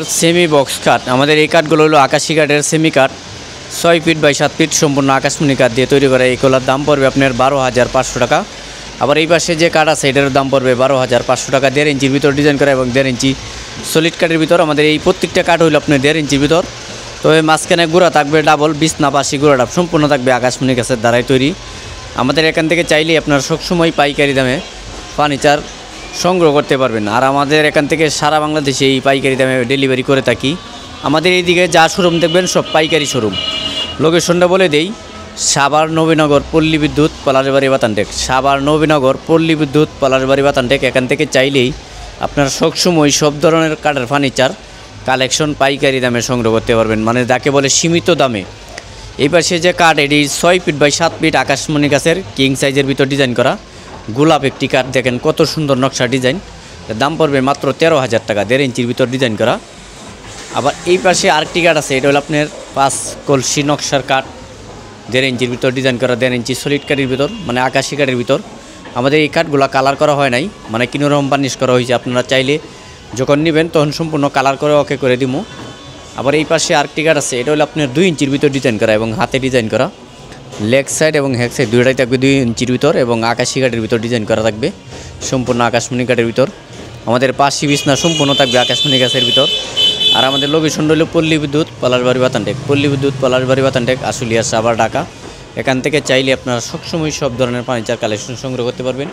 Semi box কাঠ আমাদের এই কাঠগুলো হলো আকাশি কাঠের সেমি কাঠ 6 ফিট বাই 7 ফিট সম্পূর্ণ আকাশমণি কাঠ দিয়ে তৈরি করা। এইগুলোর দাম পড়বে আপনার 12,500 টাকা। আবার এই পাশে যে কাঠ আছে এটার দাম পড়বে 12,500 টাকা। 1.5 ইঞ্চির ভিতর ডিজাইন করা এবং 1.5 ইঞ্চি সলিড কাঠের ভিতর। আমাদের এই প্রত্যেকটা কাঠ হইল আপনার 1.5 ইঞ্চির ভিতর। তো এই মাঝখানে গুঁড়া থাকবে ডাবল, বিছনা পাশি গুঁড়াটা সম্পূর্ণ থাকবে আকাশমণি গাছের দ্বারাই তৈরি। আমাদের এখান থেকে চাইলেই আপনার সবসময় পাইকারি দামে ফার্নিচার সংগ্রহ করতে পারবেন। আর আমাদের এখান থেকে সারা বাংলাদেশে এই পাইকারি দামে ডেলিভারি করে থাকি। আমাদের এইদিকে যা শোরুম দেখবেন সব পাইকারি শোরুম। লোকেশনটা বলে দেই, সাভার নবীনগর পল্লী বিদ্যুৎ পলাশবাড়ি বাতানটেক। সাভার নবীনগর পল্লী বিদ্যুৎ পলাশবাড়ি বাতানটেক। এখান থেকে চাইলেই আপনার সবসময় সব ধরনের কাঠের ফার্নিচার কালেকশন পাইকারি দামে সংগ্রহ করতে পারবেন, মানে যাকে বলে সীমিত দামে। এই পাশে যে কাঠ এটি 6 ফিট বাই 7 ফিট আকাশমণি গাছের কিং সাইজের ভিতর ডিজাইন করা গোলাপ একটি কাঠ। দেখেন কত সুন্দর নকশা ডিজাইন। দাম পড়বে মাত্র 13,000 টাকা। 1.5 ইঞ্চির ভিতর ডিজাইন করা। আবার এই পাশে আরেকটি কাঠ আছে, এটা হলো আপনার 5 কলসি নকশার কাঠ, 1.5 ইঞ্চির ভিতর ডিজাইন করা, 1.5 ইঞ্চি সলিড কাঠের ভিতর, মানে আকাশি কাঠের ভিতর। আমাদের এই কাঠগুলো কালার করা হয় নাই, মানে কিনোরকম বার্নিশ করা হয়েছে। আপনারা চাইলে যখন নেবেন তখন সম্পূর্ণ কালার করে ওকে করে দিব। আবার এই পাশে আরেকটি কাঠ আছে, এটা হলো আপনার 2 ইঞ্চির ভিতর ডিজাইন করা এবং হাতে ডিজাইন করা। লেগ সাইড এবং হ্যাক সাইড দুইটাই থাকবে 2 ইঞ্চির ভিতর এবং আকাশি কাঠের ভিতর ডিজাইন করা থাকবে সম্পূর্ণ আকাশমণি কাঠের ভিতর। আমাদের পাশি বিছনা সম্পূর্ণ থাকবে আকাশমণি গাছের ভিতর। আর আমাদের লোকেশন হলো পল্লী বিদ্যুৎ পলাশবাড়ি বাতানটেক। পল্লী বিদ্যুৎ পলাশবাড়ি বাতানটেক, আশুলিয়া, সাভার, ঢাকা। এখান থেকে চাইলে আপনারা সবসময় সব ধরনের ফার্নিচার কালেকশন সংগ্রহ করতে পারবেন।